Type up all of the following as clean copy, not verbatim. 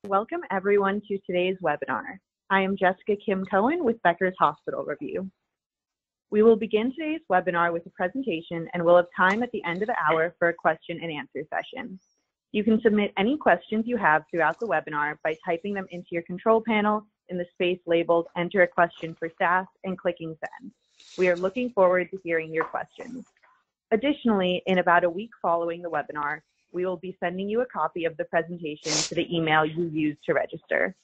Welcome everyone to today's webinar. I am Jessica Kim Cohen with Becker's Hospital Review. We will begin today's webinar with a presentation and we'll have time at the end of the hour for a question and answer session. You can submit any questions you have throughout the webinar by typing them into your control panel in the space labeled Enter a Question for Staff and clicking Send. We are looking forward to hearing your questions. Additionally, in about a week following the webinar, we will be sending you a copy of the presentation to the email you used to register.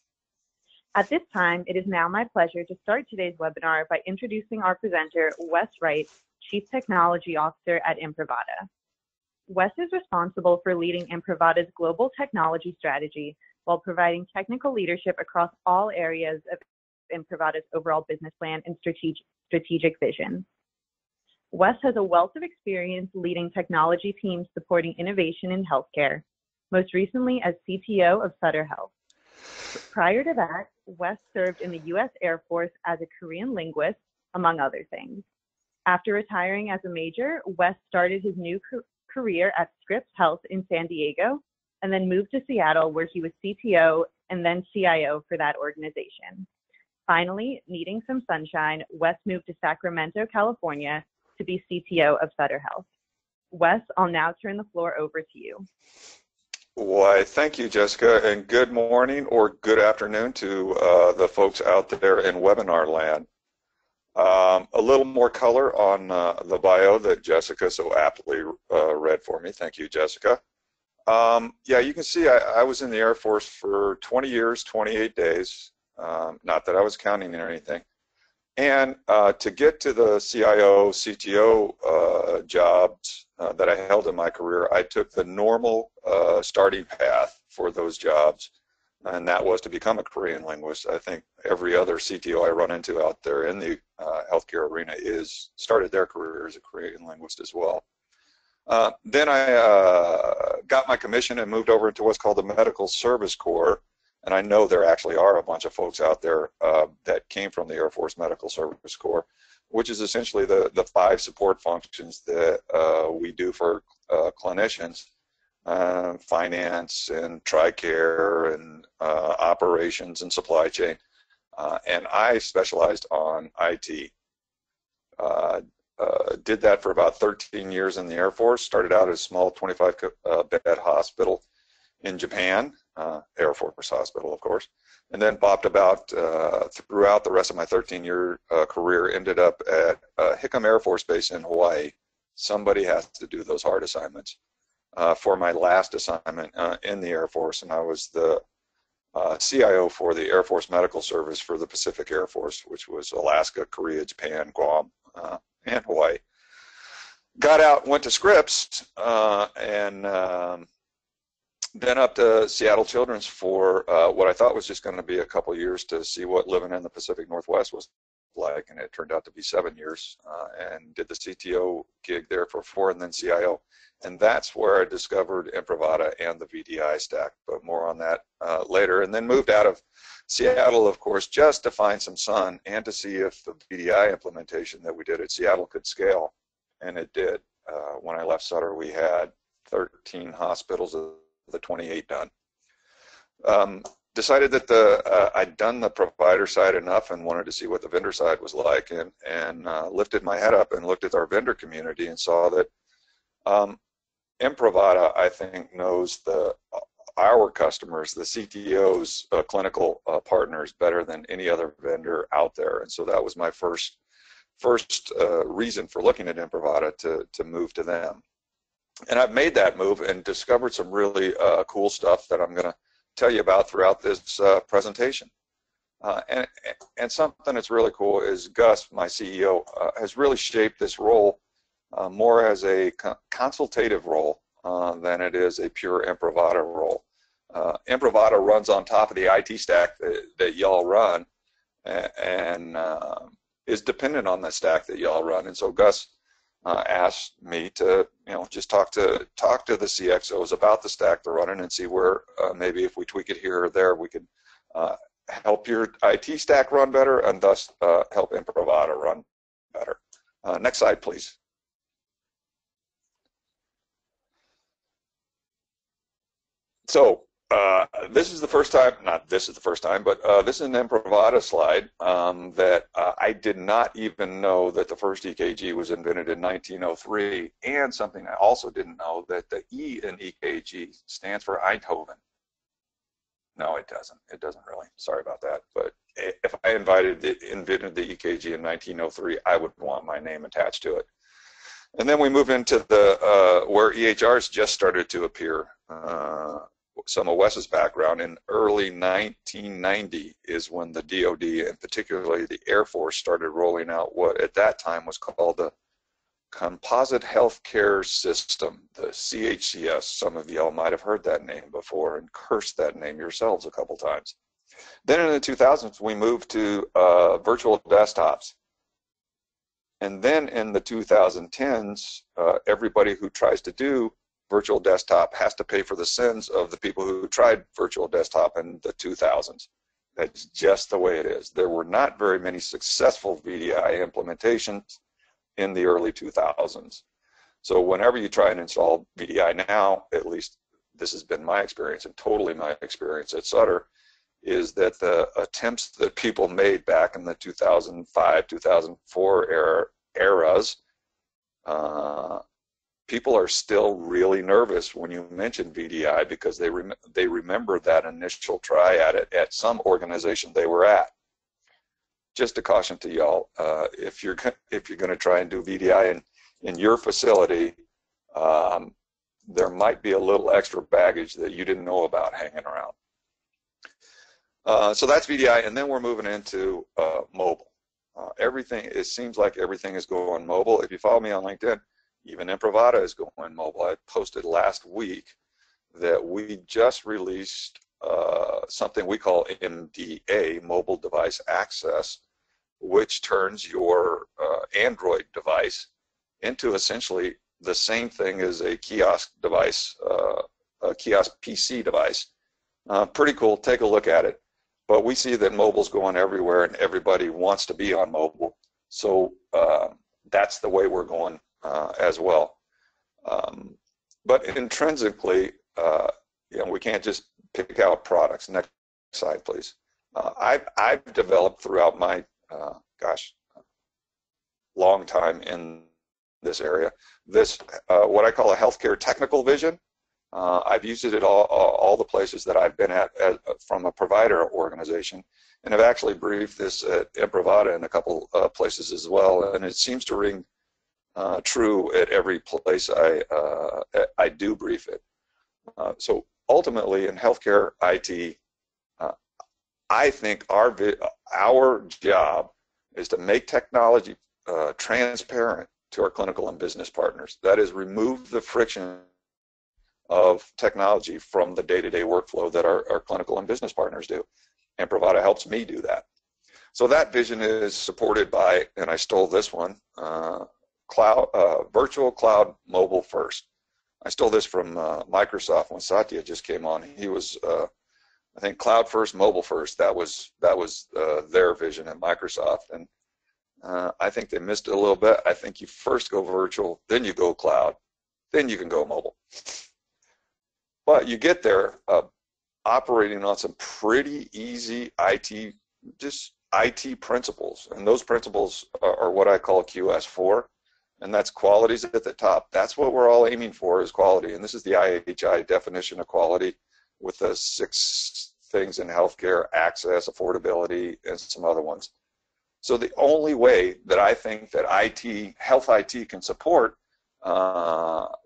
At this time, it is now my pleasure to start today's webinar by introducing our presenter, Wes Wright, Chief Technology Officer at Imprivata. Wes is responsible for leading Imprivata's global technology strategy while providing technical leadership across all areas of Imprivata's overall business plan and strategic vision. Wes has a wealth of experience leading technology teams supporting innovation in healthcare, most recently as CTO of Sutter Health. Prior to that, Wes served in the U.S. Air Force as a Korean linguist, among other things. After retiring as a major, Wes started his new career at Scripps Health in San Diego, and then moved to Seattle where he was CTO and then CIO for that organization. Finally, needing some sunshine, Wes moved to Sacramento, California, to be CTO of Sutter Health. Wes, I'll now turn the floor over to you. Why, thank you, Jessica, and good morning or good afternoon to the folks out there in webinar land. A little more color on the bio that Jessica so aptly read for me. Thank you, Jessica. Yeah, you can see I was in the Air Force for 20 years, 28 days. Not that I was counting or anything. And to get to the CIO, CTO jobs that I held in my career, I took the normal starting path for those jobs, and that was to become a Korean linguist. I think every other CTO I run into out there in the healthcare arena started their career as a Korean linguist as well. Then I got my commission and moved over into what's called the Medical Service Corps. And I know there actually are a bunch of folks out there that came from the Air Force Medical Service Corps, which is essentially the 5 support functions that we do for clinicians, finance and TRICARE and operations and supply chain. And I specialized on IT. Did that for about 13 years in the Air Force, started out as a small 25-bed hospital in Japan. Air Force Hospital, of course, and then bopped about throughout the rest of my 13-year career, ended up at Hickam Air Force Base in Hawaii. Somebody has to do those hard assignments. For my last assignment in the Air Force, and I was the CIO for the Air Force Medical Service for the Pacific Air Force, which was Alaska, Korea, Japan, Guam, and Hawaii. Got out, went to Scripps, and then up to Seattle Children's for what I thought was just going to be a couple years to see what living in the Pacific Northwest was like, and it turned out to be 7 years, and did the CTO gig there for 4 and then CIO. And that's where I discovered Imprivata and the VDI stack, but more on that later. And then moved out of Seattle, of course, just to find some sun and to see if the VDI implementation that we did at Seattle could scale, and it did. When I left Sutter, we had 13 hospitals, the 28 done. Decided that I'd done the provider side enough and wanted to see what the vendor side was like, and lifted my head up and looked at our vendor community and saw that Imprivata, I think, knows our customers, the CTOs, clinical partners, better than any other vendor out there. And so that was my first reason for looking at Imprivata to move to them. And I've made that move and discovered some really cool stuff that I'm going to tell you about throughout this presentation. And something that's really cool is Gus, my CEO, has really shaped this role more as a consultative role than it is a pure Imprivata role. Imprivata runs on top of the IT stack that y'all run, and is dependent on the stack that y'all run. And so Gus asked me to, just talk to the CXOs about the stack they're running and see where maybe if we tweak it here or there, we could help your IT stack run better and thus help Imprivata run better. Next slide, please. So This is the first time, not this is the first time, but this is an Imprivata slide that I did not even know that the first EKG was invented in 1903, and something I also didn't know, that the E in EKG stands for Eindhoven. No, it doesn't. It doesn't really. Sorry about that. But if I invented the EKG in 1903, I would want my name attached to it. And then we move into the where EHRs just started to appear. Some of Wes's background in early 1990 is when the DoD and particularly the Air Force started rolling out what at that time was called the Composite Healthcare System, the CHCS. Some of y'all might have heard that name before and cursed that name yourselves a couple times. Then in the 2000s, we moved to virtual desktops. And then in the 2010s, everybody who tries to do virtual desktop has to pay for the sins of the people who tried virtual desktop in the 2000s. That's just the way it is. There were not very many successful VDI implementations in the early 2000s. So whenever you try and install VDI now, at least this has been my experience and totally my experience at Sutter, is that the attempts that people made back in the 2005, 2004 eras, people are still really nervous when you mention VDI because they remember that initial try at it at some organization they were at. Just a caution to y'all, if you're going to try and do VDI in your facility, there might be a little extra baggage that you didn't know about hanging around. So that's VDI, and then we're moving into mobile. Everything, it seems like everything is going mobile. If you follow me on LinkedIn, even Imprivata is going mobile. I posted last week that we just released something we call MDA, Mobile Device Access, which turns your Android device into essentially the same thing as a kiosk device, a kiosk PC device. Pretty cool. Take a look at it. But we see that mobile's going everywhere and everybody wants to be on mobile. So that's the way we're going as well. But intrinsically, we can't just pick out products. Next slide, please. I've developed throughout my, long time in this area, this, what I call a healthcare technical vision. I've used it at all the places that I've been at from a provider organization, and I've actually briefed this at Imprivata in a couple places as well, and it seems to ring true at every place I do brief it. So ultimately in healthcare IT, I think our job is to make technology transparent to our clinical and business partners. That is, remove the friction of technology from the day-to-day workflow that our clinical and business partners do. And Imprivata helps me do that. So that vision is supported by, and I stole this one, virtual cloud mobile first. I stole this from Microsoft when Satya just came on. He was, I think, cloud first, mobile first. That was their vision at Microsoft, and I think they missed it a little bit. I think you first go virtual, then you go cloud, then you can go mobile. But you get there operating on some pretty easy IT principles, and those principles are what I call QS4, and that's quality's at the top. That's what we're all aiming for, is quality, and this is the IHI definition of quality with the 6 things in healthcare: access, affordability, and some other ones. So the only way that I think that health IT can support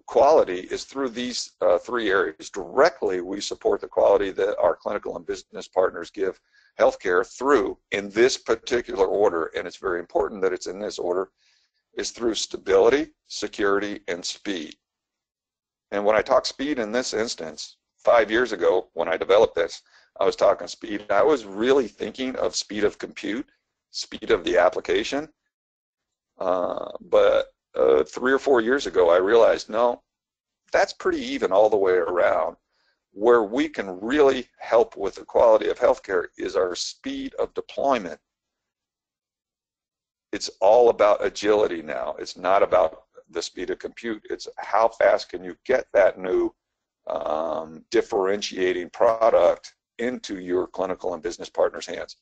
quality is through these 3 areas. Directly, we support the quality that our clinical and business partners give healthcare through, in this particular order, and it's very important that it's in this order, is through stability, security, and speed. And when I talk speed in this instance, 5 years ago when I developed this, I was talking speed. I was really thinking of speed of compute, speed of the application, but 3 or 4 years ago I realized, no, that's pretty even all the way around. Where we can really help with the quality of healthcare is our speed of deployment. It's all about agility now. It's not about the speed of compute. It's how fast can you get that new differentiating product into your clinical and business partners' hands.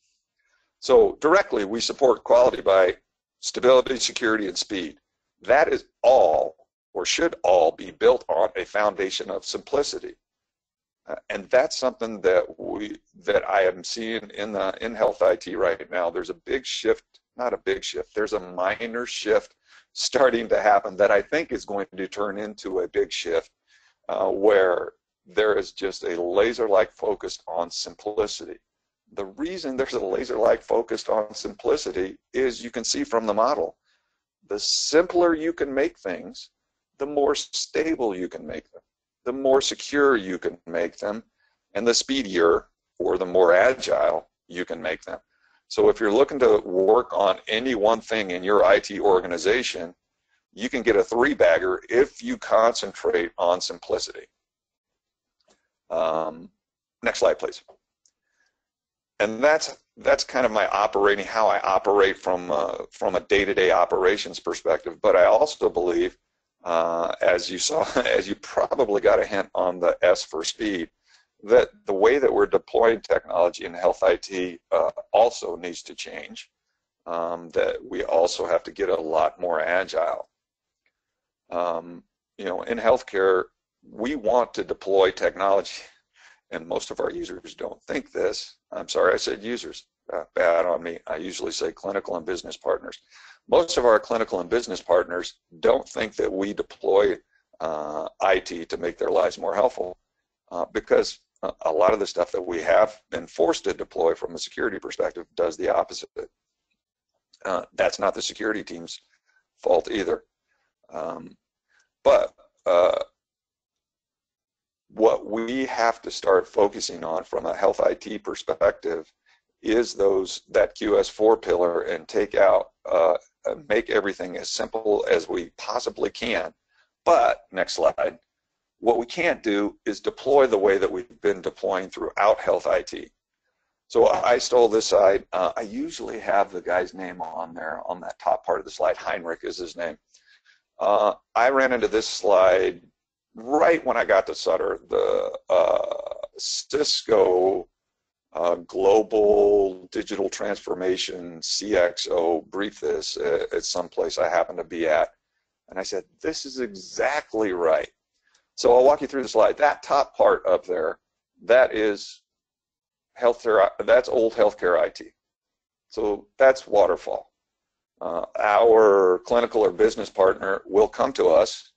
So directly, we support quality by stability, security, and speed. That is all, or should all, be built on a foundation of simplicity. And that's something that I am seeing in health IT right now. There's a big shift, not a big shift, there's a minor shift starting to happen that I think is going to turn into a big shift, where there is just a laser-like focus on simplicity. The reason there's a laser-like focus on simplicity is you can see from the model. The simpler you can make things, the more stable you can make them, the more secure you can make them, and the speedier or the more agile you can make them. So if you're looking to work on any one thing in your IT organization, you can get a three-bagger if you concentrate on simplicity. Next slide, please. And that's kind of my how I operate from a day-to-day operations perspective. But I also believe, as you saw, as you probably got a hint on the S for speed, that the way that we're deploying technology in health IT also needs to change. That we also have to get a lot more agile. You know, in healthcare, we want to deploy technology, and most of our users don't think this. I'm sorry, I said users. Bad on me. I usually say clinical and business partners. Most of our clinical and business partners don't think that we deploy IT to make their lives more helpful, because a lot of the stuff that we have been forced to deploy from a security perspective does the opposite. That's not the security team's fault either. But what we have to start focusing on from a health IT perspective is that QS4 pillar, and take out, make everything as simple as we possibly can. But, next slide, what we can't do is deploy the way that we've been deploying throughout health IT. So I stole this slide. I usually have the guy's name on there on that top part of the slide. Heinrich is his name. I ran into this slide right when I got to Sutter. The Cisco Global Digital Transformation CXO briefed this at some place I happened to be at. And I said, this is exactly right. So I'll walk you through the slide. That top part up there, that is healthcare, that's old healthcare IT. So that's waterfall. Our clinical or business partner will come to us,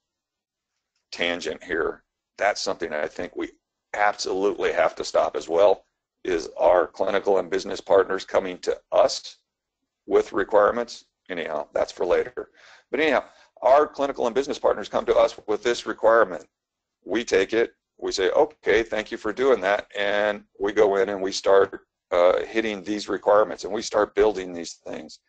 tangent here. That's something I think we absolutely have to stop as well, is our clinical and business partners coming to us with requirements. Anyhow, that's for later. But anyhow, our clinical and business partners come to us with this requirement. We take it, we say, okay, thank you for doing that, and we go in and we start hitting these requirements, and we start building these things.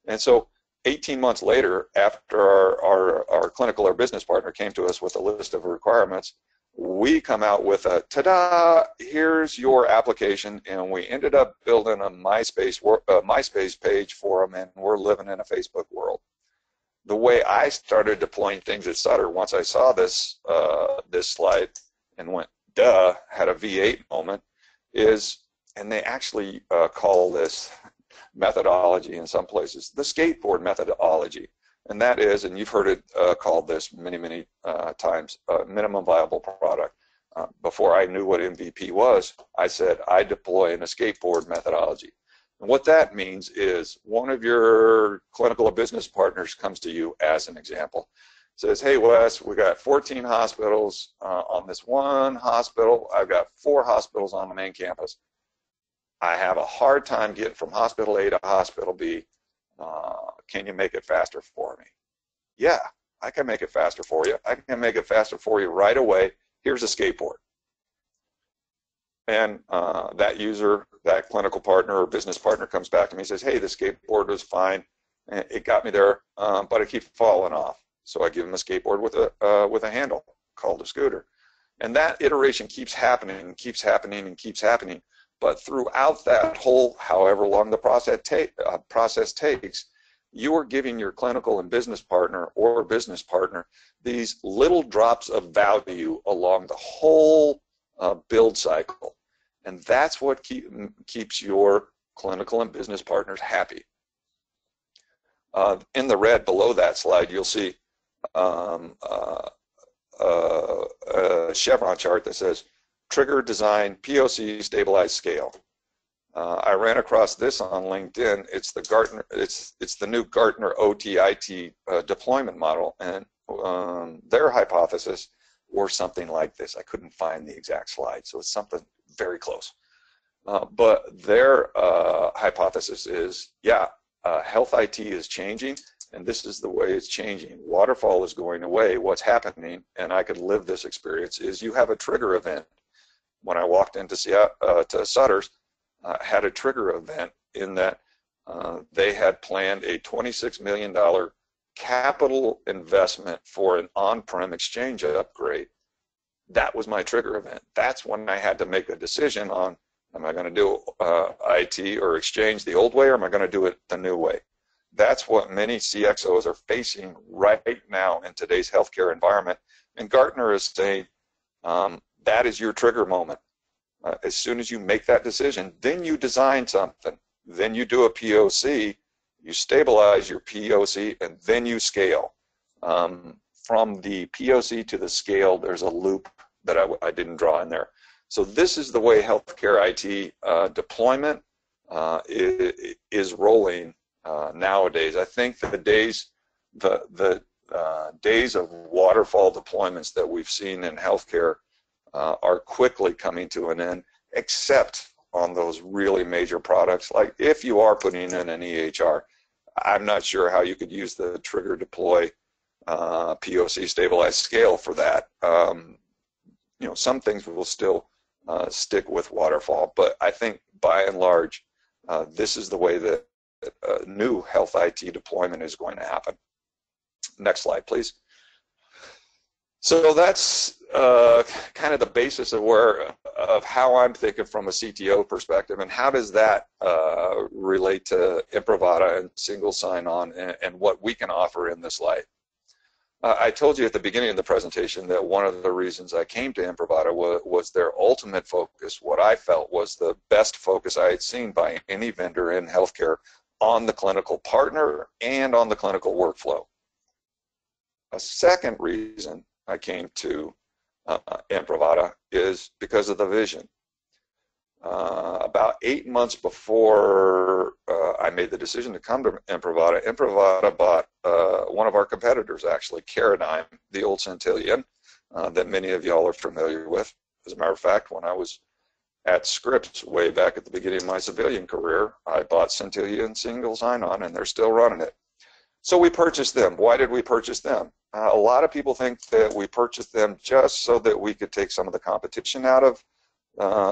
And so 18 months later, after our clinical or business partner came to us with a list of requirements, we come out with a, ta-da, here's your application, and we ended up building a MySpace page for them, and we're living in a Facebook world. The way I started deploying things at Sutter, once I saw this this slide and went, duh, had a V8 moment, is, and they actually call this methodology in some places, the skateboard methodology. And that is, and you've heard it called this many times, minimum viable product. Before I knew what MVP was, I said, I deploy in a skateboard methodology. And what that means is one of your clinical or business partners comes to you, as an example, says, hey Wes, we got 14 hospitals on this one hospital. I've got 4 hospitals on the main campus. I have a hard time getting from hospital A to hospital B. Can you make it faster for me? Yeah, I can make it faster for you. I can make it faster for you right away. Here's a skateboard. And that user, that clinical partner or business partner comes back to me and says, hey, the skateboard was fine. It got me there, but I keep falling off. So I give them a skateboard with a handle called a scooter. And that iteration keeps happening and keeps happening and keeps happening. But throughout that whole, however long the process takes, you are giving your clinical and business partner or business partner these little drops of value along the whole build cycle. And that's what keeps your clinical and business partners happy. In the red below that slide, you'll see a chevron chart that says trigger, design, POC, stabilize, scale. I ran across this on LinkedIn. It's the Gartner. It's the new Gartner OTIT deployment model, and their hypothesis or something like this. I couldn't find the exact slide, so it's something very close. But their hypothesis is, yeah, health IT is changing, and this is the way it's changing. Waterfall is going away. What's happening, and I could live this experience, is you have a trigger event. When I walked into to Sutter's, had a trigger event in that they had planned a $26 million capital investment for an on-prem exchange upgrade. That was my trigger event. That's when I had to make a decision on, am I going to do IT or exchange the old way, or am I going to do it the new way? That's what many CXOs are facing right now in today's healthcare environment. And Gartner is saying that is your trigger moment. As soon as you make that decision, then you design something. Then you do a POC, you stabilize your POC, and then you scale. From the POC to the scale, there's a loop that I didn't draw in there. So this is the way healthcare IT deployment is rolling nowadays. I think the days of waterfall deployments that we've seen in healthcare are quickly coming to an end, except on those really major products. Like if you are putting in an EHR, I'm not sure how you could use the trigger, deploy, POC, stabilize, scale for that. You know, some things will still stick with waterfall, but I think by and large, this is the way that new health IT deployment is going to happen. Next slide, please. So that's kind of the basis of how I'm thinking from a CTO perspective, and how does that relate to Imprivata and single sign-on and what we can offer in this light. I told you at the beginning of the presentation that one of the reasons I came to Imprivata was their ultimate focus, what I felt was the best focus I had seen by any vendor in healthcare on the clinical partner and on the clinical workflow. A second reason I came to Imprivata is because of the vision. About 8 months before I made the decision to come to Imprivata, Imprivata bought one of our competitors, actually, Caradigm, the old Centillion, that many of y'all are familiar with. As a matter of fact, when I was at Scripps way back at the beginning of my civilian career, I bought Centillion single sign-on, and they're still running it. So we purchased them. Why did we purchase them? A lot of people think that we purchased them just so that we could take some of the competition out of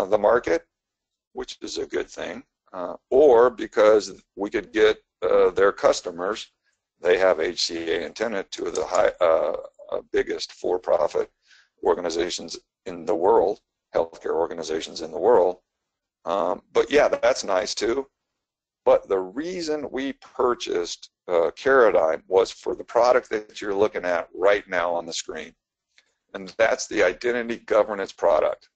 the market, which is a good thing, or because we could get their customers. They have HCA and Tenet, two of the biggest for-profit organizations in the world, healthcare organizations in the world. But yeah, that's nice too. But the reason we purchased Caradigm was for the product that you're looking at right now on the screen, and that's the identity governance product.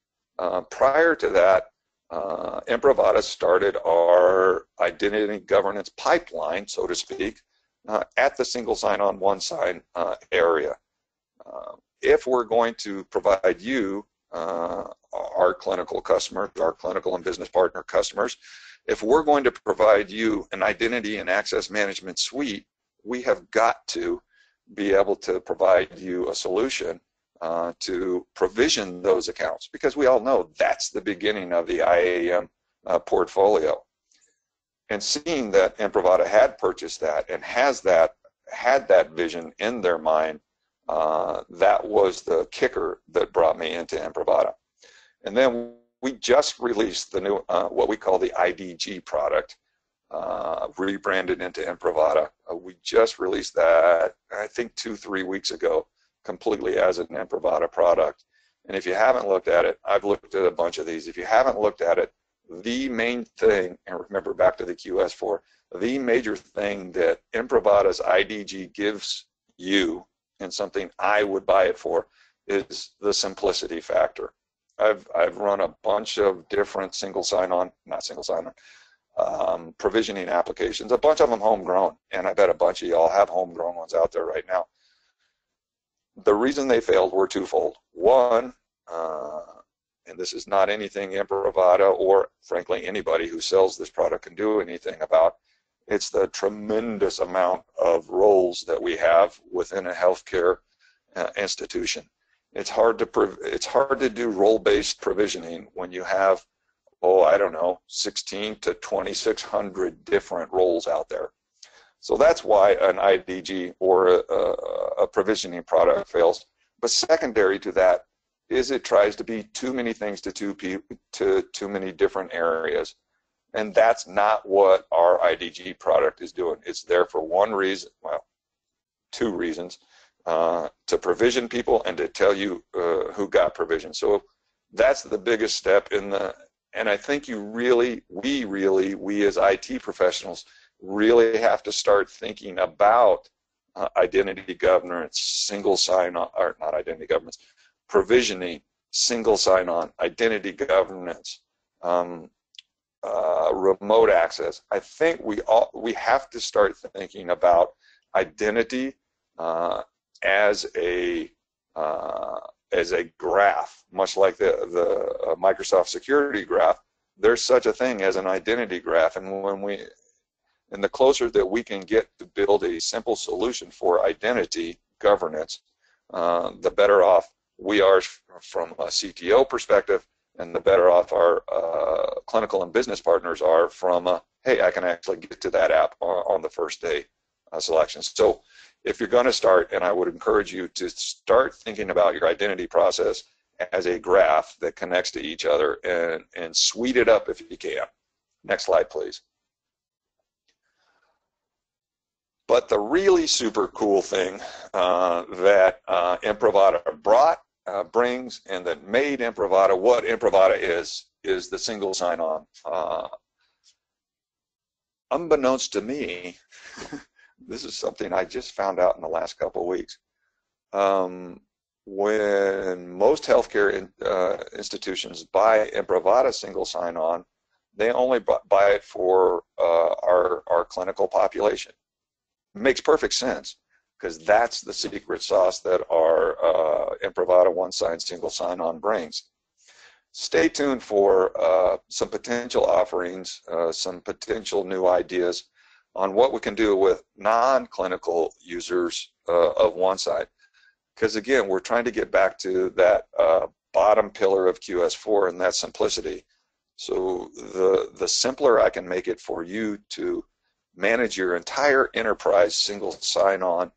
Prior to that, Imprivata started our identity governance pipeline, so to speak, at the single sign-on, one sign area. If we're going to provide you, our clinical customers, our clinical and business partner customers, if we're going to provide you an identity and access management suite, we have got to be able to provide you a solution to provision those accounts, because we all know that's the beginning of the IAM portfolio. And seeing that Imprivata had purchased that and had that vision in their mind, that was the kicker that brought me into Imprivata. And then we just released the new, what we call the IDG product, rebranded into Imprivata. We just released that, I think 2-3 weeks ago, completely as an Imprivata product. And if you haven't looked at it, I've looked at a bunch of these. If you haven't looked at it, the main thing, and remember back to the QS4, the major thing that Improvata's IDG gives you, and something I would buy it for, is the simplicity factor. I've run a bunch of different provisioning applications, a bunch of them homegrown, and I bet a bunch of y'all have homegrown ones out there right now. The reason they failed were twofold. One, and this is not anything Improvata or frankly anybody who sells this product can do anything about, it's the tremendous amount of roles that we have within a healthcare institution. It's hard to do role-based provisioning when you have, I don't know, 16 to 2,600 different roles out there. So that's why an IDG or a provisioning product fails. But secondary to that is it tries to be too many things to too many different areas. And that's not what our IDG product is doing. It's there for one reason, well, two reasons, to provision people and to tell you who got provision. So that's the biggest step and I think we as IT professionals really have to start thinking about identity governance, single sign-on, or not identity governance, provisioning, single sign-on, identity governance, remote access. I think we have to start thinking about identity as a graph, much like the Microsoft security graph. There's such a thing as an identity graph, and the closer that we can get to build a simple solution for identity governance, the better off we are from a CTO perspective, and the better off our clinical and business partners are from hey, I can actually get to that app on the first day selection. So if you're going to start, and I would encourage you to start thinking about your identity process as a graph that connects to each other, and suite it up if you can. Next slide, please. But the really super cool thing that Improvata brings, and that made Improvata what Improvata is the single sign-on. Unbeknownst to me, this is something I just found out in the last couple of weeks. When most healthcare institutions buy Improvata single sign-on, they only buy it for our clinical population. It makes perfect sense, because that's the secret sauce that our Improvata one-sign single sign-on brings. Stay tuned for some potential offerings, some potential new ideas on what we can do with non-clinical users of OneSide. Because again, we're trying to get back to that bottom pillar of QS4, and that's simplicity. So the simpler I can make it for you to manage your entire enterprise single sign-on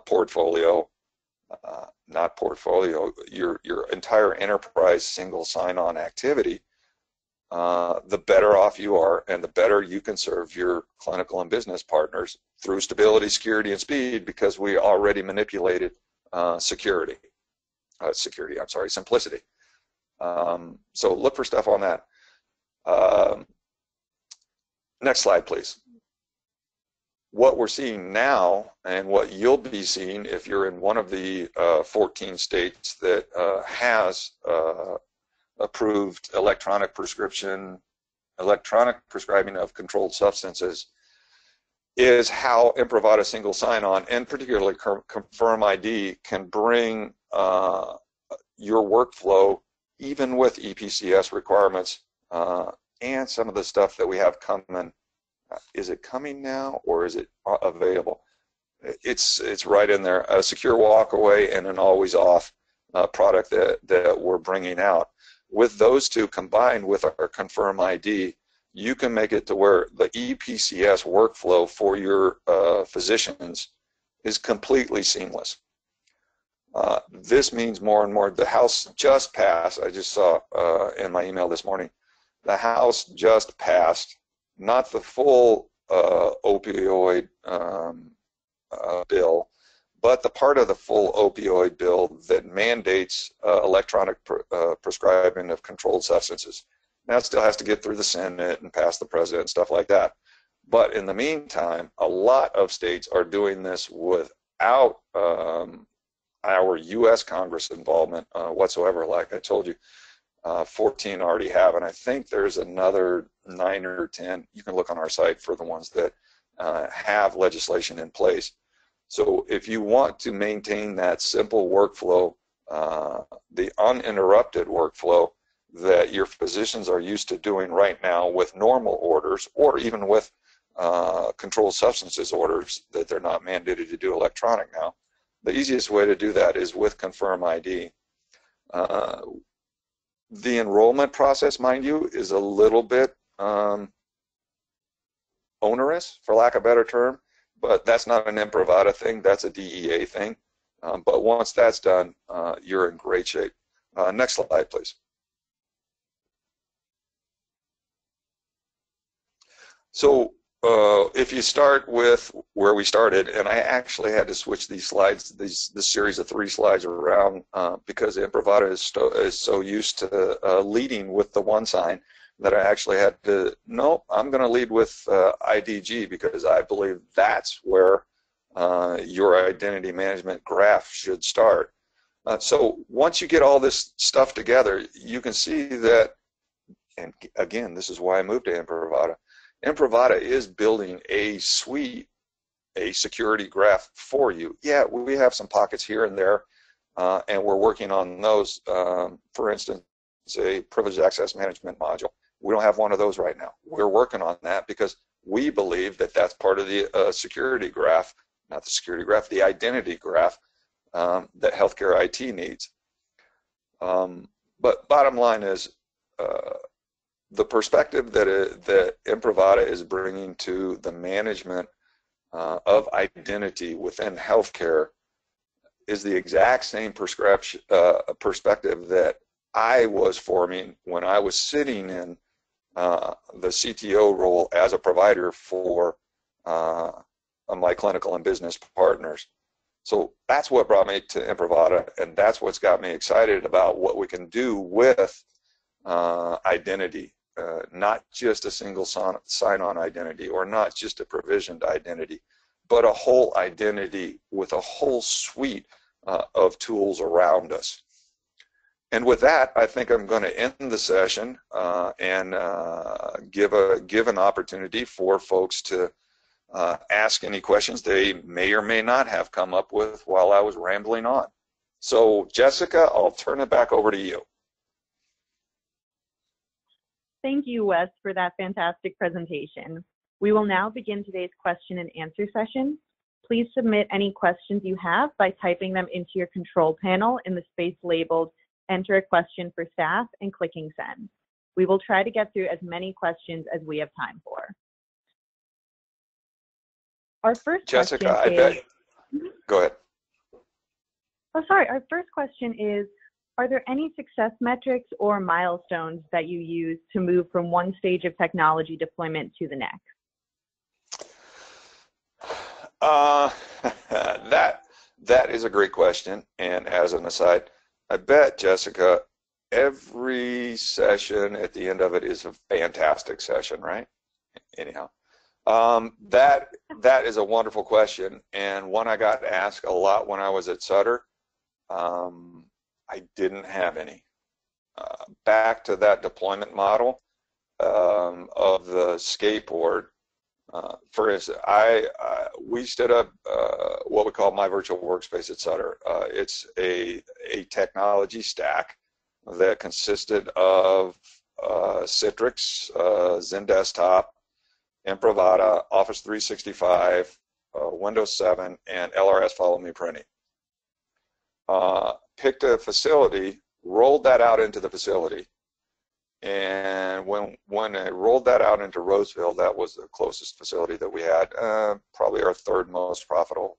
portfolio, not portfolio, your entire enterprise single sign-on activity, the better off you are, and the better you can serve your clinical and business partners through stability, security, and speed, because we already manipulated simplicity. So look for stuff on that. Next slide, please. What we're seeing now, and what you'll be seeing if you're in one of the 14 states that has approved electronic prescribing of controlled substances, is how Improvata single sign-on, and particularly Confirm ID, can bring your workflow, even with EPCS requirements, and some of the stuff that we have coming. Is it coming now, or is it available? It's right in there. A secure walkaway and an always-off product that we're bringing out. With those two combined with our Confirm ID, you can make it to where the EPCS workflow for your physicians is completely seamless. This means more and more. The House just passed, I just saw in my email this morning, the House just passed, not the full opioid bill, but the part of the full opioid bill that mandates electronic prescribing of controlled substances. Now it still has to get through the Senate and pass the president and stuff like that. But in the meantime, a lot of states are doing this without our U.S. Congress involvement whatsoever. Like I told you, 14 already have, and I think there's another 9 or 10. You can look on our site for the ones that have legislation in place. So if you want to maintain that simple workflow, the uninterrupted workflow that your physicians are used to doing right now with normal orders, or even with controlled substances orders that they're not mandated to do electronic now, the easiest way to do that is with Confirm ID. The enrollment process, mind you, is a little bit onerous, for lack of a better term, but that's not an Imprivata thing, that's a DEA thing. But once that's done, you're in great shape. Next slide, please. So if you start with where we started, and I actually had to switch these slides, this series of 3 slides around because Imprivata is so used to leading with the one sign that I actually had to, no, I'm going to lead with IDG because I believe that's where your identity management graph should start. So once you get all this stuff together, you can see that, and again, this is why I moved to Imprivata. Imprivata is building a suite, a security graph for you. Yeah, we have some pockets here and there, and we're working on those. For instance, a privileged access management module. We don't have one of those right now. We're working on that because we believe that that's part of the security graph, not the security graph, the identity graph that healthcare IT needs. But bottom line is, the perspective that Imprivata is bringing to the management of identity within healthcare is the exact same perspective that I was forming when I was sitting in the CTO role as a provider for my clinical and business partners. So that's what brought me to Imprivata, and that's what's got me excited about what we can do with identity. Not just a single sign-on identity or not just a provisioned identity, but a whole identity with a whole suite of tools around us. And with that, I think I'm going to end the session and give an opportunity for folks to ask any questions they may or may not have come up with while I was rambling on. So Jessica, I'll turn it back over to you. Thank you, Wes, for that fantastic presentation. We will now begin today's question and answer session. Please submit any questions you have by typing them into your control panel in the space labeled Enter a Question for Staff and clicking Send. We will try to get through as many questions as we have time for. Our first Jessica, question I bet. Go ahead. Oh, sorry. Our first question is, are there any success metrics or milestones that you use to move from one stage of technology deployment to the next? That is a great question. And as an aside, I bet, Jessica, every session at the end of it is a fantastic session, right? Anyhow, that is a wonderful question, and one I got asked a lot when I was at Sutter. I didn't have any. Back to that deployment model of the skateboard. For instance, we stood up what we call my virtual workspace at Sutter. It's a technology stack that consisted of Citrix, Zen Imprivata, Office 365, Windows 7, and LRS Follow Me Printing. Picked a facility, rolled that out into the facility, and when I rolled that out into Roseville, that was the closest facility that we had, probably our third most profitable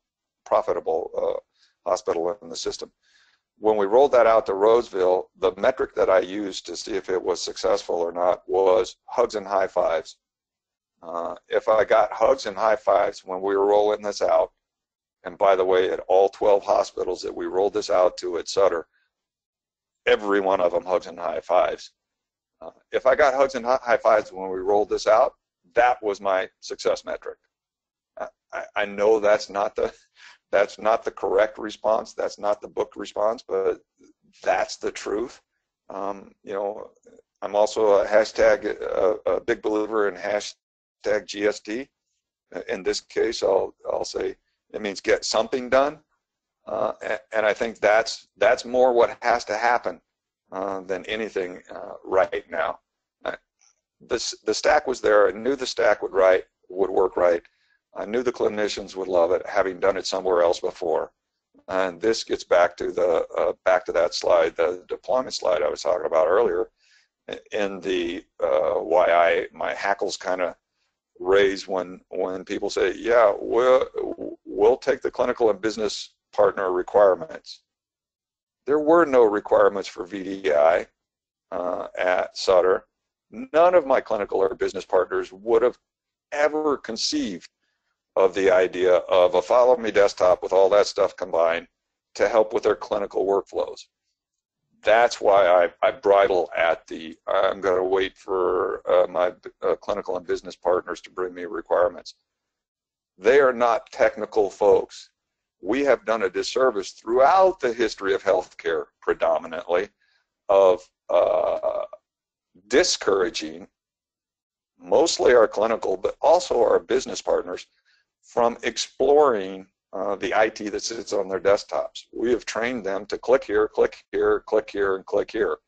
hospital in the system. When we rolled that out to Roseville, the metric that I used to see if it was successful or not was hugs and high fives. If I got hugs and high fives when we were rolling this out, and by the way, at all 12 hospitals that we rolled this out to at Sutter, every one of them hugs and high fives. If I got hugs and high fives when we rolled this out, that was my success metric. I know that's not the correct response. That's not the book response, but that's the truth. You know, I'm also a big believer in hashtag GST. In this case, I'll say it means get something done, and I think that's more what has to happen than anything right now. The stack was there. I knew the stack would work right. I knew the clinicians would love it, having done it somewhere else before. And this gets back to that slide, the deployment slide I was talking about earlier, in the why my hackles kind of raise when people say, yeah, we'll take the clinical and business partner requirements. There were no requirements for VDI at Sutter. None of my clinical or business partners would have ever conceived of the idea of a follow me desktop with all that stuff combined to help with their clinical workflows. That's why I bridle at I'm going to wait for my clinical and business partners to bring me requirements. They are not technical folks. We have done a disservice throughout the history of healthcare, predominantly, of discouraging mostly our clinical, but also our business partners from exploring the IT that sits on their desktops. We have trained them to click here, click here, click here, and click here.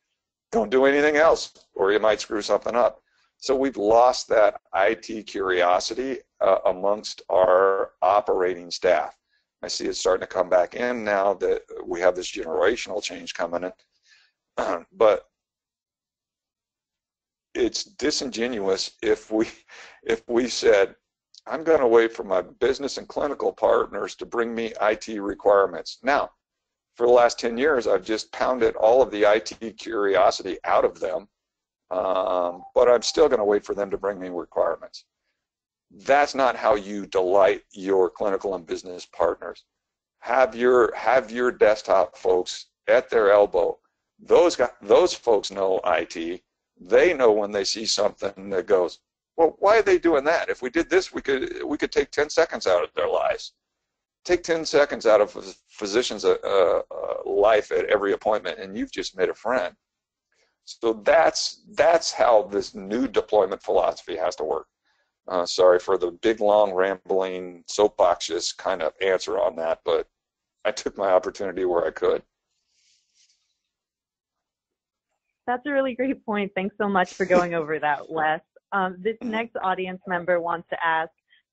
Don't do anything else, or you might screw something up. So we've lost that IT curiosity amongst our operating staff. I see it starting to come back in now that we have this generational change coming in. But it's disingenuous if we said, I'm going to wait for my business and clinical partners to bring me IT requirements. Now, for the last 10 years, I've just pounded all of the IT curiosity out of them, but I'm still going to wait for them to bring me requirements. That's not how you delight your clinical and business partners. Have your desktop folks at their elbow. Those folks know IT. They know when they see something that goes, well, why are they doing that? If we did this, we could take 10 seconds out of their lives. Take 10 seconds out of a physician's life at every appointment, and you've just made a friend. So that's how this new deployment philosophy has to work. Sorry for the big, long, rambling, soapboxish kind of answer on that, but I took my opportunity where I could. That's a really great point. Thanks so much for going over that, Wes. This next audience member wants to ask,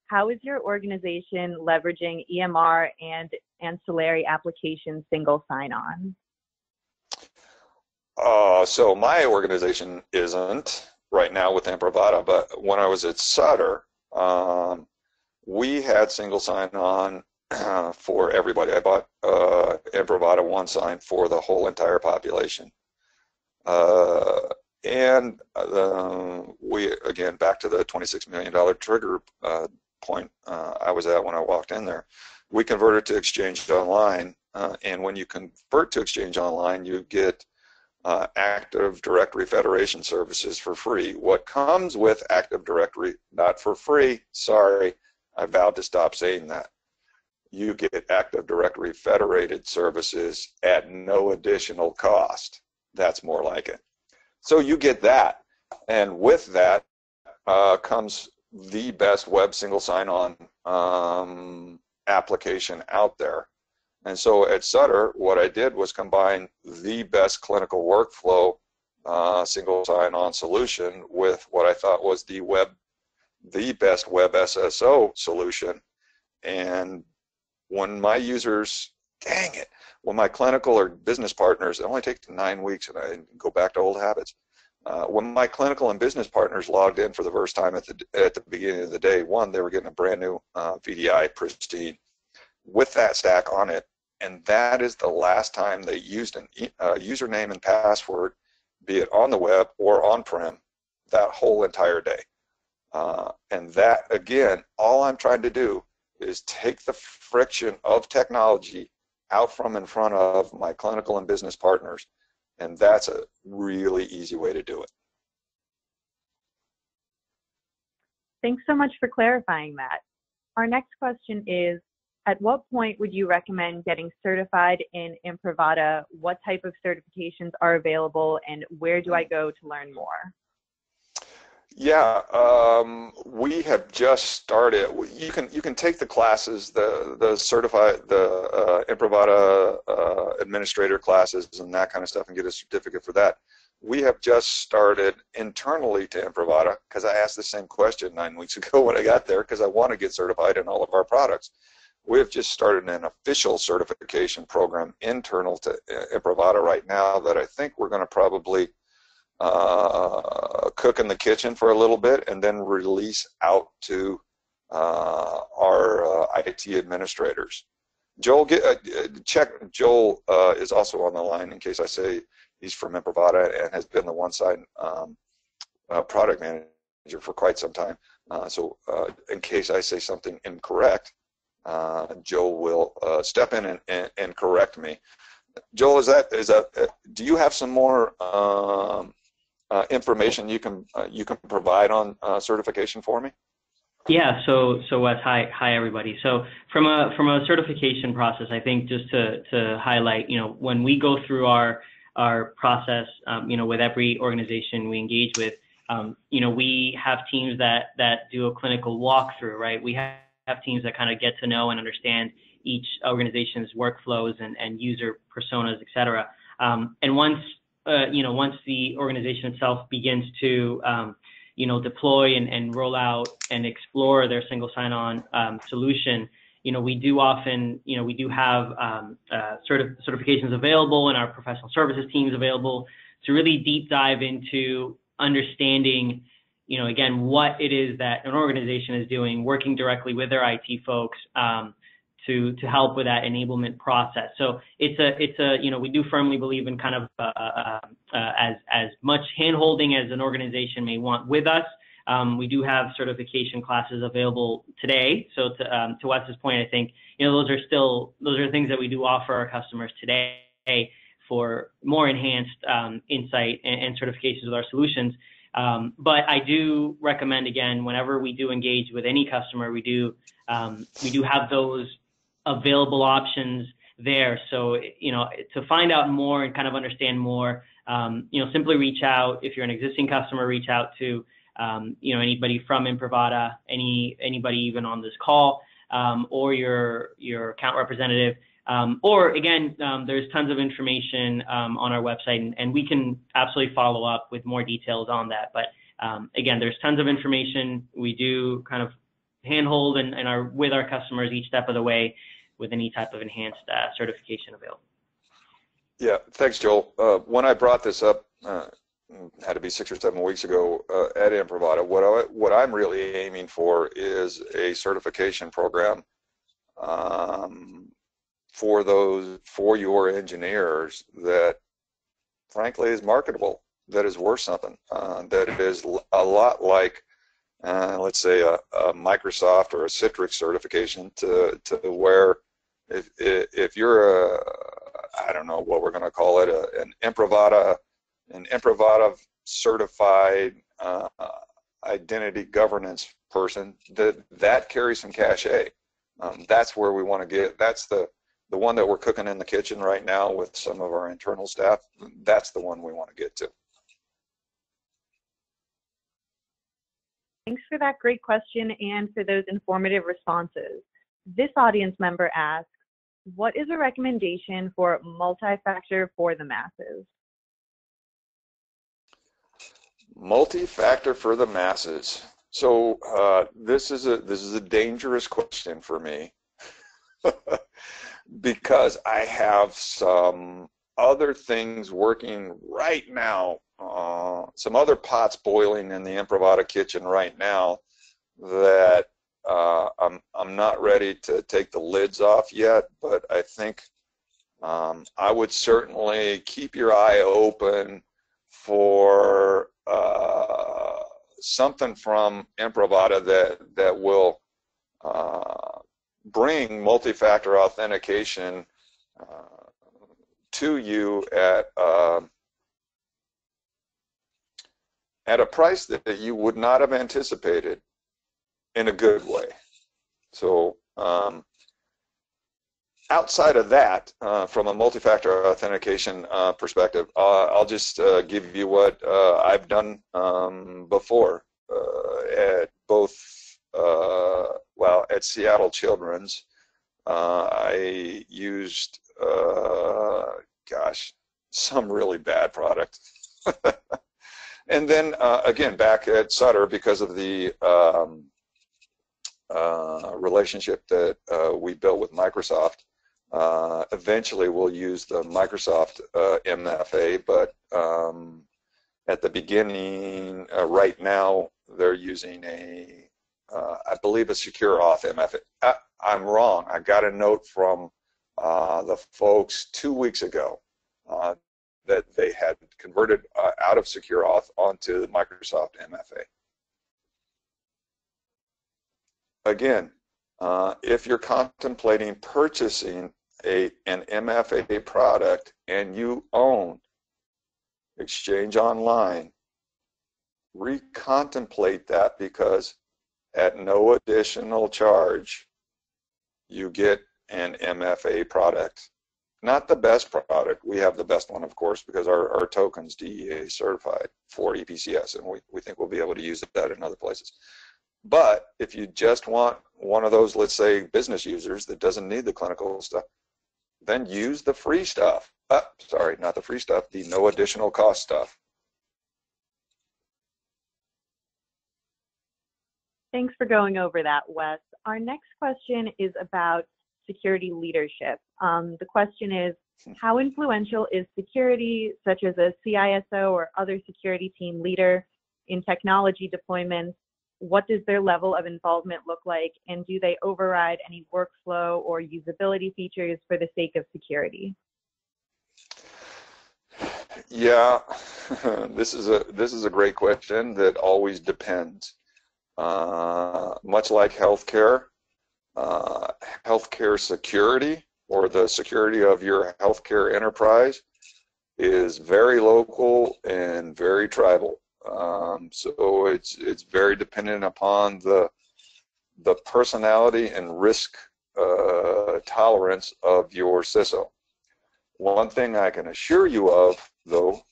how is your organization leveraging EMR and ancillary application single sign-on? So my organization isn't right now with Imprivata, but when I was at Sutter, we had single sign-on for everybody. I bought Imprivata One Sign for the whole entire population. And we, again, back to the $26 million trigger point I was at when I walked in there, we converted to Exchange Online, and when you convert to Exchange Online, you get Active Directory Federation services for free. What comes with Active Directory, not for free, sorry, I vowed to stop saying that. You get Active Directory Federated services at no additional cost. That's more like it. So you get that, and with that comes the best web single sign-on application out there. And so at Sutter, what I did was combine the best clinical workflow single sign-on solution with what I thought was the best web SSO solution. And when my users, dang it, when my clinical or business partners, it only takes 9 weeks and I go back to old habits. When my clinical and business partners logged in for the first time at the beginning of the day, one, they were getting a brand new VDI pristine with that stack on it, and that is the last time they used an username and password, be it on the web or on-prem, that whole entire day. And that, again, all I'm trying to do is take the friction of technology out from in front of my clinical and business partners, and that's a really easy way to do it. Thanks so much for clarifying that. Our next question is, at what point would you recommend getting certified in Imprivata? What type of certifications are available, and where do I go to learn more? Yeah, we have just started. You can take the classes, the Imprivata administrator classes and that kind of stuff, and get a certificate for that. We have just started internally to Imprivata, because I asked the same question 9 weeks ago when I got there, because I want to get certified in all of our products. We have just started an official certification program internal to Imprivata right now that I think we're going to probably cook in the kitchen for a little bit and then release out to our IT administrators. Joel, check. Joel is also on the line in case I say he's from Imprivata and has been the one-side product manager for quite some time. So in case I say something incorrect, Joel will step in and correct me. Joel, do you have some more information you can provide on certification for me? Yeah. So Wes, hi everybody. So from a certification process, I think just to highlight, when we go through our process, with every organization we engage with, we have teams that do a clinical walkthrough, right? We have teams that kind of get to know and understand each organization's workflows and user personas, et cetera. And once the organization itself begins to, deploy and roll out and explore their single sign-on solution, we do have certifications available, and our professional services teams available to really deep dive into understanding, again, what it is that an organization is doing, working directly with their IT folks to help with that enablement process. So we do firmly believe in kind of as much hand-holding as an organization may want with us. We do have certification classes available today. So to Wes's point, I think those are things that we do offer our customers today for more enhanced insight and certifications with our solutions. But I do recommend, again, whenever we do engage with any customer, we do have those available options there. So, to find out more and kind of understand more, simply reach out. If you're an existing customer, reach out to, anybody from Imprivata, anybody even on this call, or your account representative. Or again, there's tons of information on our website, and we can absolutely follow up with more details on that. But again, there's tons of information. We do kind of handhold and are with our customers each step of the way with any type of enhanced certification available. Yeah, thanks, Joel. When I brought this up, had to be 6 or 7 weeks ago at Imprivata, what I'm really aiming for is a certification program for your engineers that, frankly, is marketable, that is worth something, that is a lot like, let's say, a Microsoft or a Citrix certification, to where if you're I don't know what we're going to call it, an Imprivata certified identity governance person, that carries some cachet. That's where we want to get. That's the one that we're cooking in the kitchen right now with some of our internal staff. That's the one we want to get to. Thanks for that great question and for those informative responses. This audience member asks, what is a recommendation for multi-factor for the masses? Multi-factor for the masses. So this is a dangerous question for me because I have some other things working right now, some other pots boiling in the Imprivata kitchen right now that I'm not ready to take the lids off yet, but I think I would certainly keep your eye open for something from Imprivata that will bring multi-factor authentication to you at a price that you would not have anticipated. in a good way. So outside of that, from a multi-factor authentication perspective, I'll just give you what I've done before at both, well, at Seattle Children's. I used, gosh, some really bad product. And then, again, back at Sutter, because of the relationship that we built with Microsoft, eventually we'll use the Microsoft MFA, but at the beginning, right now, they're using a, I believe, a secure auth MFA. I'm wrong. I got a note from the folks 2 weeks ago that they had converted out of secure auth onto the Microsoft MFA. Again, if you're contemplating purchasing an MFA product and you own Exchange Online, recontemplate that, because at no additional charge you get an MFA product. Not the best product. We have the best one, of course, because our token's DEA certified for EPCS, and we think we'll be able to use that in other places. But if you just want one of those, let's say, business users that doesn't need the clinical stuff, then use the free stuff. Sorry, not the free stuff, the no additional cost stuff. Thanks for going over that, Wes. Our next question is about security leadership. The question is, how influential is security, such as a CISO or other security team leader, in technology deployments? What does their level of involvement look like, and do they override any workflow or usability features for the sake of security? Yeah, this is a great question that always depends. Much like healthcare, healthcare security, or the security of your healthcare enterprise, is very local and very tribal. So it's very dependent upon the personality and risk tolerance of your CISO. One thing I can assure you of, though,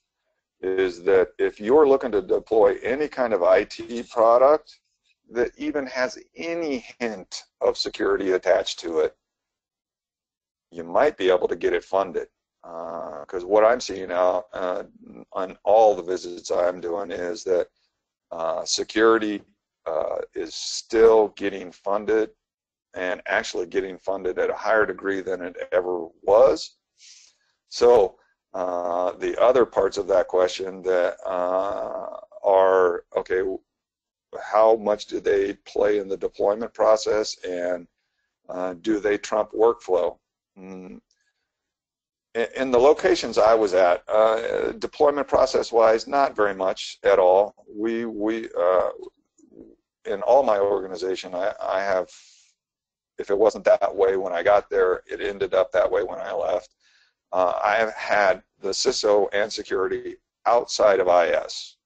is that if you're looking to deploy any kind of IT product that even has any hint of security attached to it, you might be able to get it funded. Because what I'm seeing out on all the visits I'm doing is that security is still getting funded, and actually getting funded at a higher degree than it ever was. So the other parts of that question that are, okay, how much do they play in the deployment process, and do they trump workflow? In the locations I was at, deployment process-wise, not very much at all. We in all my organization, I have, if it wasn't that way when I got there, it ended up that way when I left. I have had the CISO and security outside of IS.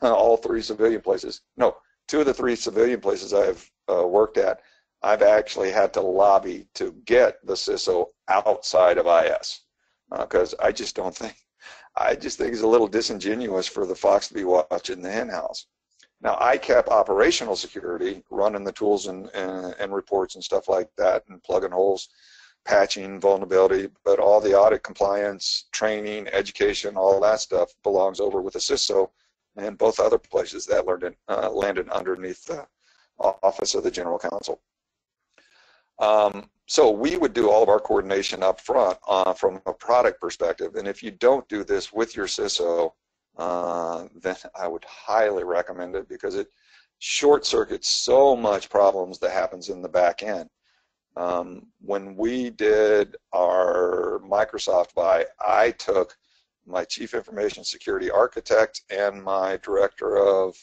All three civilian places, no, 2 of the 3 civilian places I've worked at, I've actually had to lobby to get the CISO outside of IS, because I just think it's a little disingenuous for the fox to be watching the hen house. Now, I kept operational security, running the tools and reports and stuff like that, and plugging holes, patching, vulnerability, but all the audit, compliance, training, education, all that stuff belongs over with the CISO, and both other places that landed underneath the Office of the General Counsel. So we would do all of our coordination up front from a product perspective, and if you don't do this with your CISO, then I would highly recommend it, because it short circuits so much problems that happens in the back end. When we did our Microsoft buy, I took my Chief Information Security Architect and my Director of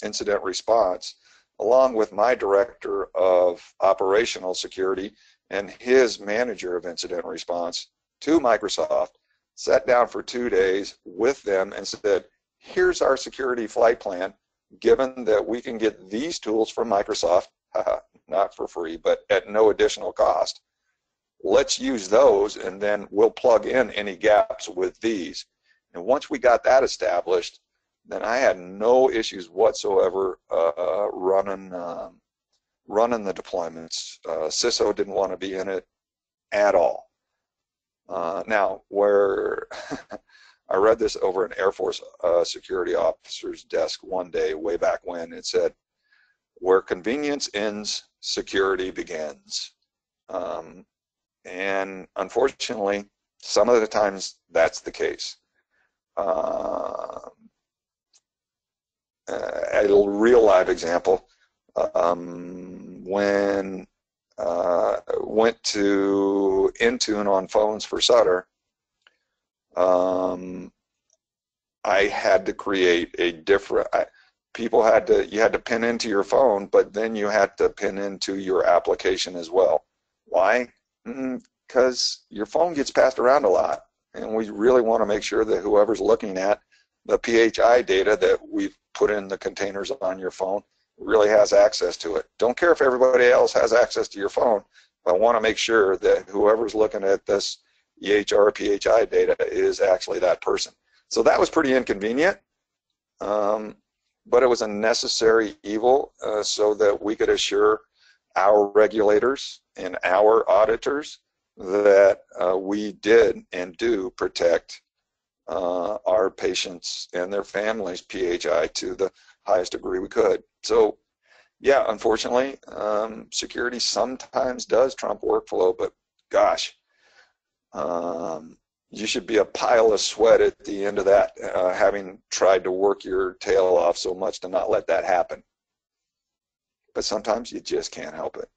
Incident Response, along with my Director of Operational Security and his Manager of Incident Response, to Microsoft, sat down for 2 days with them and said, here's our security flight plan. given that we can get these tools from Microsoft, not for free, but at no additional cost, let's use those, and then we'll plug in any gaps with these. And once we got that established, then I had no issues whatsoever running the deployments. CISO didn't want to be in it at all. Now, where I read this over an Air Force security officer's desk one day, way back when, it said, "Where convenience ends, security begins." And unfortunately, some of the times that's the case. A real live example, when went to Intune on phones for Sutter, I had to create a different, you had to pin into your phone, but then you had to pin into your application as well. Why? Because your phone gets passed around a lot, and we really want to make sure that whoever's looking at the PHI data that we've put in the containers on your phone really has access to it. Don't care if everybody else has access to your phone, but I want to make sure that whoever's looking at this EHR PHI data is actually that person. So that was pretty inconvenient, but it was a necessary evil so that we could assure our regulators and our auditors that we did and do protect our patients and their families' PHI to the highest degree we could. So yeah, unfortunately, security sometimes does trump workflow, but gosh, you should be a pile of sweat at the end of that, having tried to work your tail off so much to not let that happen. But sometimes you just can't help it.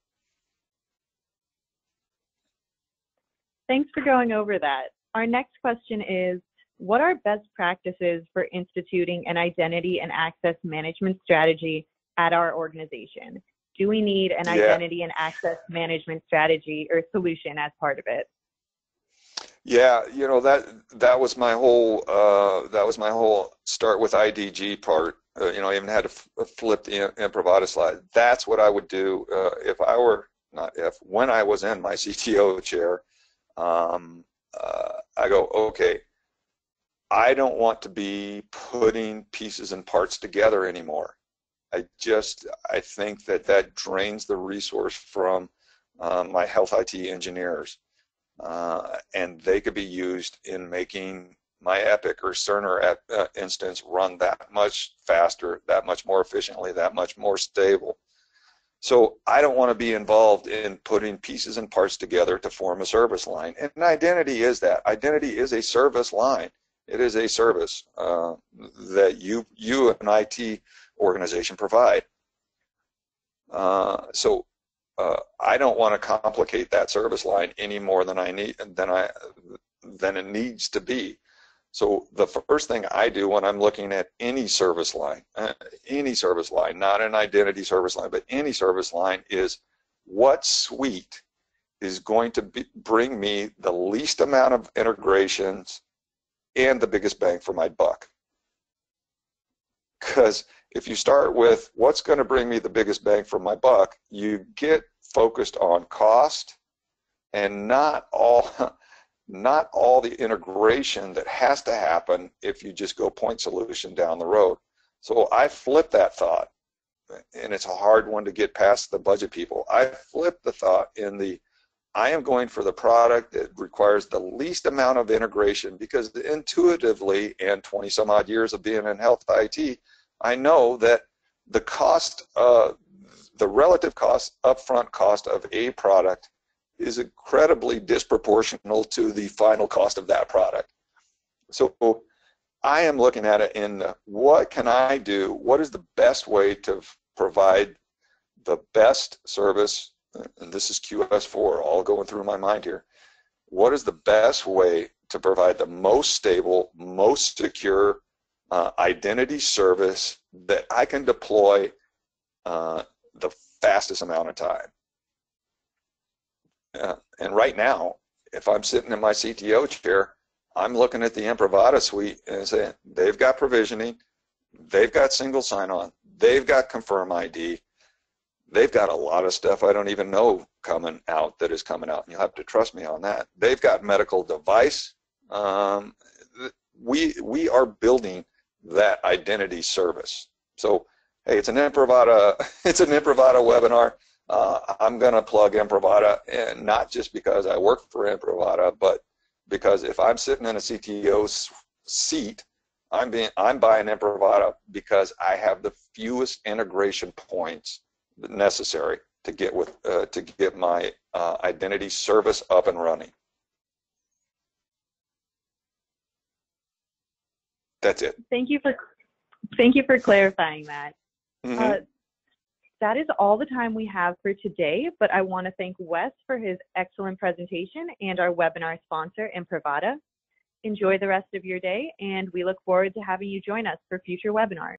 Thanks for going over that. Our next question is, what are best practices for instituting an identity and access management strategy at our organization? Do we need an identity and access management strategy or solution as part of it? Yeah, you know, that was my whole start with IDG part. You know, I even had to flip the Imprivata slide. That's what I would do when I was in my CTO chair. I go, okay, I don't want to be putting pieces and parts together anymore. I think that drains the resource from my health IT engineers, and they could be used in making my Epic or Cerner instance run that much faster, that much more efficiently, that much more stable. So I don't want to be involved in putting pieces and parts together to form a service line. And identity is that. Identity is a service line. It is a service that you an IT organization provide. So I don't want to complicate that service line any more than it needs to be. So the first thing I do when I'm looking at any service line, not an identity service line, but any service line, is what suite is going to bring me the least amount of integrations and the biggest bang for my buck. Because if you start with what's going to bring me the biggest bang for my buck, you get focused on cost and not all the integration that has to happen if you just go point solution down the road. So I flip that thought, and it's a hard one to get past the budget people. I flip the thought I am going for the product that requires the least amount of integration, because intuitively, and 20 some odd years of being in health IT, I know that the cost, the relative cost, upfront cost of a product is incredibly disproportional to the final cost of that product. So I am looking at it in what can I do? What is the best way to provide the best service? And this is QS4 all going through my mind here. What is the best way to provide the most stable, most secure identity service that I can deploy the fastest amount of time? And right now, if I'm sitting in my CTO chair, I'm looking at the Imprivata suite and saying, they've got provisioning, they've got single sign-on, They've got Confirm ID. They've got a lot of stuff I don't even know coming out that is coming out, and you'll have to trust me on that. They've got medical device. We are building that identity service. So, hey, it's an Imprivata webinar. I'm going to plug Imprivata, and not just because I work for Imprivata, but because if I'm sitting in a CTO seat, I'm buying Imprivata because I have the fewest integration points necessary to get my identity service up and running. That's it. Thank you for clarifying that. Mm-hmm. That is all the time we have for today, but I want to thank Wes for his excellent presentation and our webinar sponsor, Imprivata. Enjoy the rest of your day, and we look forward to having you join us for future webinars.